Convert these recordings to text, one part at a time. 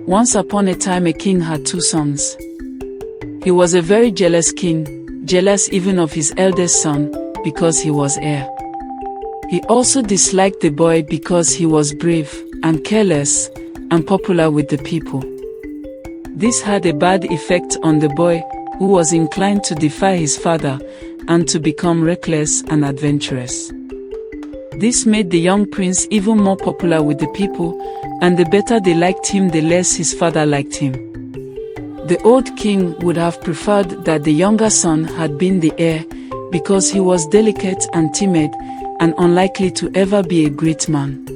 Once upon a time a king had 2 sons. He was a very jealous king, jealous even of his eldest son, because he was heir. He also disliked the boy because he was brave, and careless, and popular with the people. This had a bad effect on the boy, who was inclined to defy his father, and to become reckless and adventurous. This made the young prince even more popular with the people, and the better they liked him, the less his father liked him. The old king would have preferred that the younger son had been the heir, because he was delicate and timid, and unlikely to ever be a great man.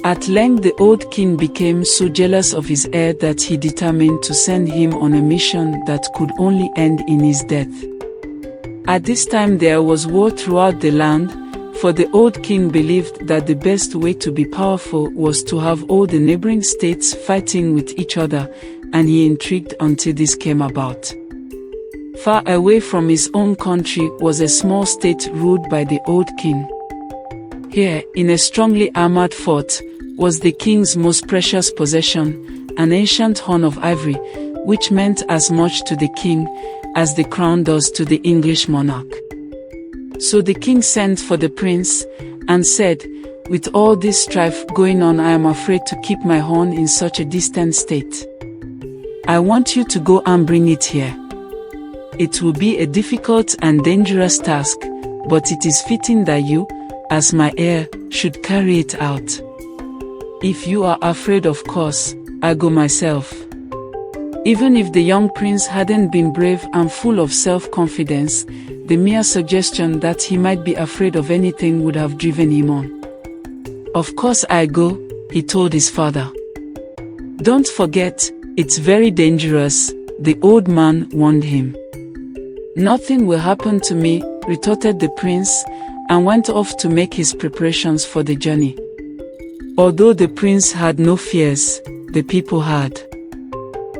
At length the old king became so jealous of his heir that he determined to send him on a mission that could only end in his death. At this time there was war throughout the land, for the old king believed that the best way to be powerful was to have all the neighboring states fighting with each other, and he intrigued until this came about. Far away from his own country was a small state ruled by the old king. Here, in a strongly armored fort, was the king's most precious possession, an ancient horn of ivory, which meant as much to the king as the crown does to the English monarch. So the king sent for the prince, and said, "With all this strife going on, I am afraid to keep my horn in such a distant state. I want you to go and bring it here. It will be a difficult and dangerous task, but it is fitting that you, as my heir, should carry it out. If you are afraid, of course, I'll go myself." Even if the young prince hadn't been brave and full of self-confidence, the mere suggestion that he might be afraid of anything would have driven him on. "Of course I'll go," he told his father. "Don't forget, it's very dangerous," the old man warned him. "Nothing will happen to me," retorted the prince, and went off to make his preparations for the journey. Although the prince had no fears, the people had.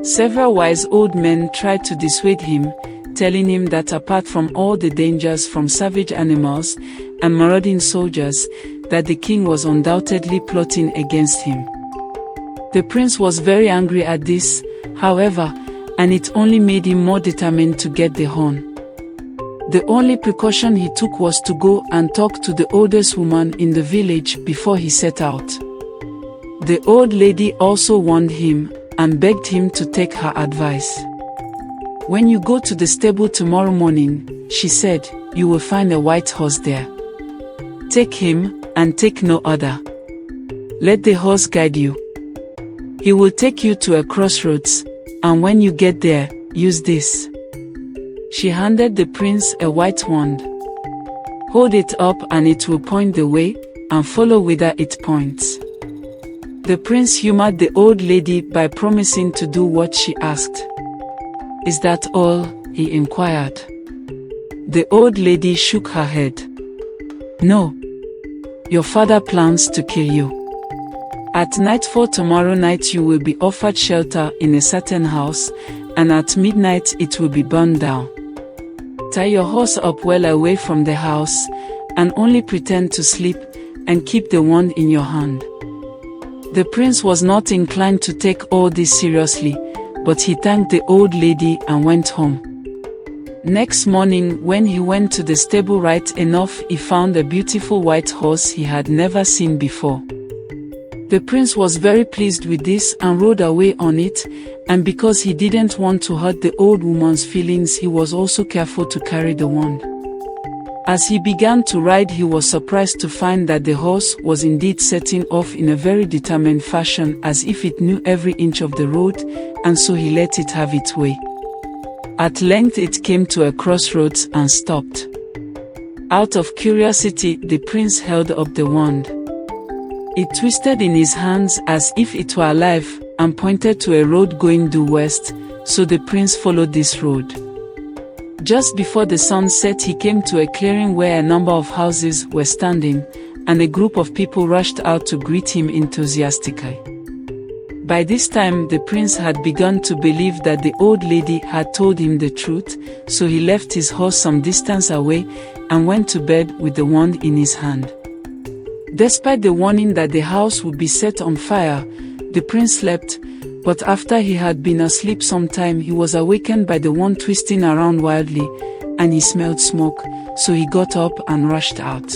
Several wise old men tried to dissuade him, telling him that apart from all the dangers from savage animals and marauding soldiers, that the king was undoubtedly plotting against him. The prince was very angry at this, however, and it only made him more determined to get the horn. The only precaution he took was to go and talk to the oldest woman in the village before he set out. The old lady also warned him, and begged him to take her advice. "When you go to the stable tomorrow morning," she said, "you will find a white horse there. Take him, and take no other. Let the horse guide you. He will take you to a crossroads, and when you get there, use this." She handed the prince a white wand. "Hold it up and it will point the way, and follow whither it points." The prince humored the old lady by promising to do what she asked. "Is that all?" he inquired. The old lady shook her head. "No. Your father plans to kill you. At nightfall tomorrow night you will be offered shelter in a certain house, and at midnight it will be burned down. Tie your horse up well away from the house, and only pretend to sleep, and keep the wand in your hand." The prince was not inclined to take all this seriously, but he thanked the old lady and went home. Next morning, when he went to the stable, right enough, he found a beautiful white horse he had never seen before. The prince was very pleased with this and rode away on it, and because he didn't want to hurt the old woman's feelings, he was also careful to carry the wand. As he began to ride, he was surprised to find that the horse was indeed setting off in a very determined fashion, as if it knew every inch of the road, and so he let it have its way. At length it came to a crossroads and stopped. Out of curiosity, the prince held up the wand. It twisted in his hands as if it were alive, and pointed to a road going due west, so the prince followed this road. Just before the sun set, he came to a clearing where a number of houses were standing, and a group of people rushed out to greet him enthusiastically. By this time the prince had begun to believe that the old lady had told him the truth, so he left his horse some distance away, and went to bed with the wand in his hand. Despite the warning that the house would be set on fire, the prince slept, But after he had been asleep some time, he was awakened by the wand twisting around wildly, and he smelled smoke, so he got up and rushed out.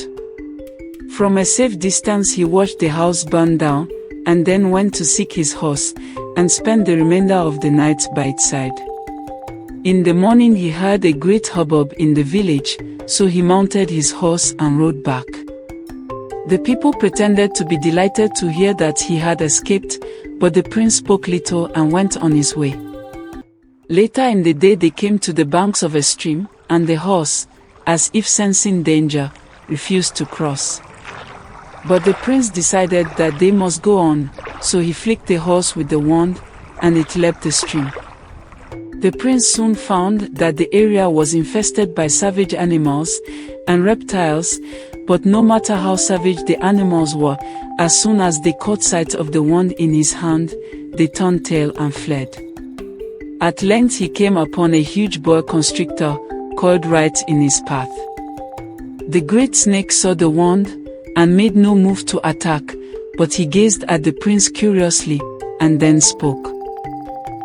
From a safe distance he watched the house burn down, and then went to seek his horse, and spent the remainder of the night by its side. In the morning he heard a great hubbub in the village, so he mounted his horse and rode back. The people pretended to be delighted to hear that he had escaped, but the prince spoke little and went on his way. Later in the day they came to the banks of a stream, and the horse, as if sensing danger, refused to cross. But the prince decided that they must go on, so he flicked the horse with the wand, and it leapt the stream. The prince soon found that the area was infested by savage animals and reptiles, but no matter how savage the animals were, as soon as they caught sight of the wand in his hand, they turned tail and fled. At length he came upon a huge boa constrictor, coiled right in his path. The great snake saw the wand, and made no move to attack, but he gazed at the prince curiously, and then spoke.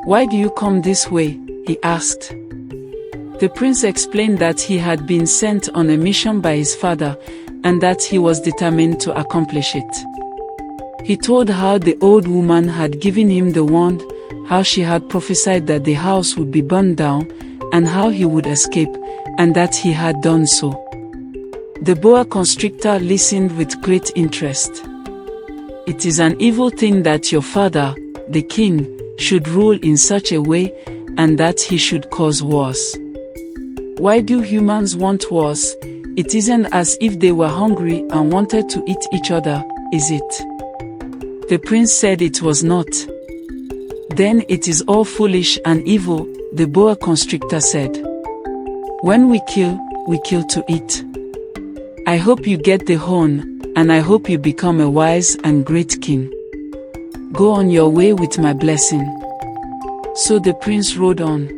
"Why do you come this way?" he asked. The prince explained that he had been sent on a mission by his father, and that he was determined to accomplish it. He told how the old woman had given him the wand, how she had prophesied that the house would be burned down, and how he would escape, and that he had done so. The boa constrictor listened with great interest. "It is an evil thing that your father, the king, should rule in such a way, and that he should cause wars. Why do humans want wars? It isn't as if they were hungry and wanted to eat each other, is it?" The prince said it was not. "Then it is all foolish and evil," the boa constrictor said. "When we kill to eat. I hope you get the horn, and I hope you become a wise and great king. Go on your way with my blessing." So the prince rode on.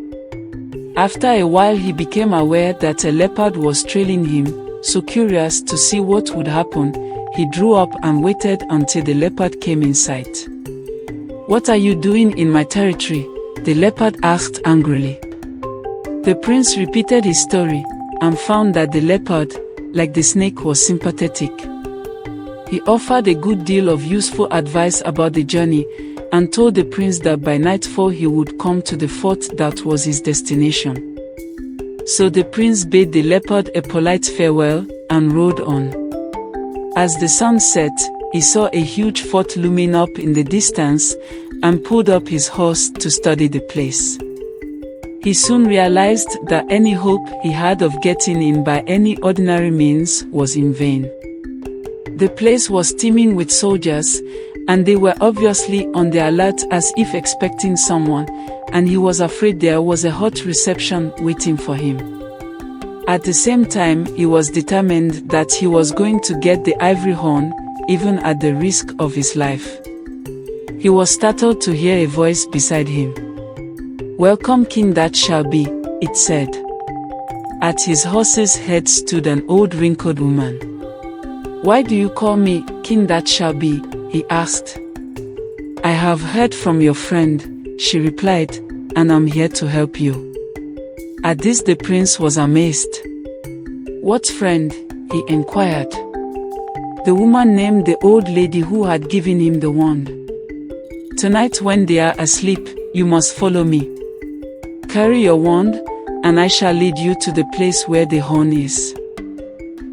After a while he became aware that a leopard was trailing him, so curious to see what would happen, he drew up and waited until the leopard came in sight. "What are you doing in my territory?" the leopard asked angrily. The prince repeated his story, and found that the leopard, like the snake, was sympathetic. He offered a good deal of useful advice about the journey, and told the prince that by nightfall he would come to the fort that was his destination. So the prince bade the leopard a polite farewell, and rode on. As the sun set, he saw a huge fort looming up in the distance, and pulled up his horse to study the place. He soon realized that any hope he had of getting in by any ordinary means was in vain. The place was teeming with soldiers, and they were obviously on the alert as if expecting someone, and he was afraid there was a hot reception waiting for him. At the same time, he was determined that he was going to get the ivory horn, even at the risk of his life. He was startled to hear a voice beside him. "Welcome, king that shall be," it said. At his horse's head stood an old wrinkled woman. "Why do you call me king that shall be?" he asked. "I have heard from your friend," she replied, "and I'm here to help you." At this the prince was amazed. "What friend?" he inquired. The woman named the old lady who had given him the wand. "Tonight when they are asleep, you must follow me. Carry your wand, and I shall lead you to the place where the horn is."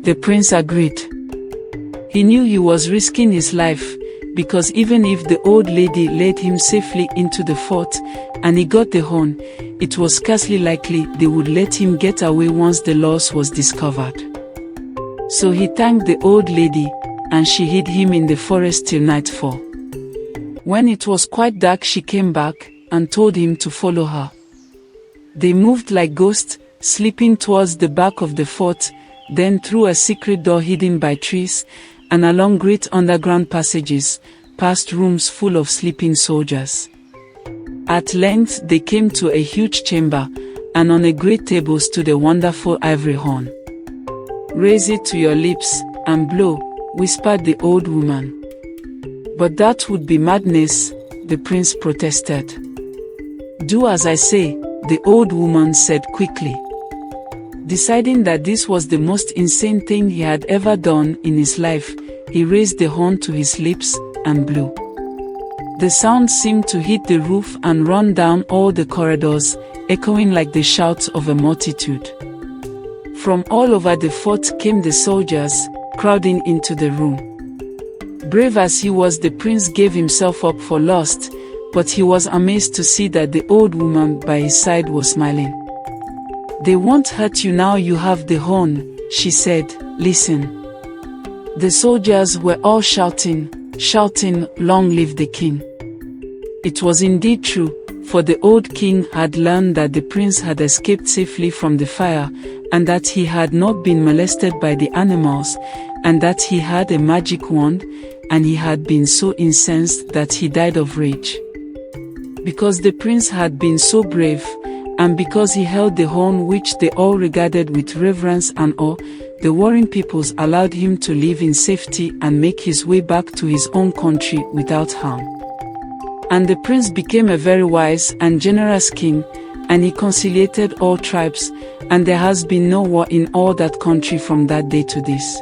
The prince agreed. He knew he was risking his life, because even if the old lady led him safely into the fort, and he got the horn, it was scarcely likely they would let him get away once the loss was discovered. So he thanked the old lady, and she hid him in the forest till nightfall. When it was quite dark she came back, and told him to follow her. They moved like ghosts, slipping towards the back of the fort, then through a secret door hidden by trees, and along great underground passages, past rooms full of sleeping soldiers. At length they came to a huge chamber, and on a great table stood a wonderful ivory horn. "Raise it to your lips, and blow," whispered the old woman. "But that would be madness," the prince protested. "Do as I say," the old woman said quickly. Deciding that this was the most insane thing he had ever done in his life, he raised the horn to his lips and blew. The sound seemed to hit the roof and run down all the corridors, echoing like the shouts of a multitude. From all over the fort came the soldiers, crowding into the room. Brave as he was, the prince gave himself up for lost, but he was amazed to see that the old woman by his side was smiling. "They won't hurt you now you have the horn," she said. "Listen." The soldiers were all shouting, "Long live the king." It was indeed true, for the old king had learned that the prince had escaped safely from the fire, and that he had not been molested by the animals, and that he had a magic wand, and he had been so incensed that he died of rage. Because the prince had been so brave, and because he held the horn which they all regarded with reverence and awe, the warring peoples allowed him to live in safety and make his way back to his own country without harm. And the prince became a very wise and generous king, and he conciliated all tribes, and there has been no war in all that country from that day to this.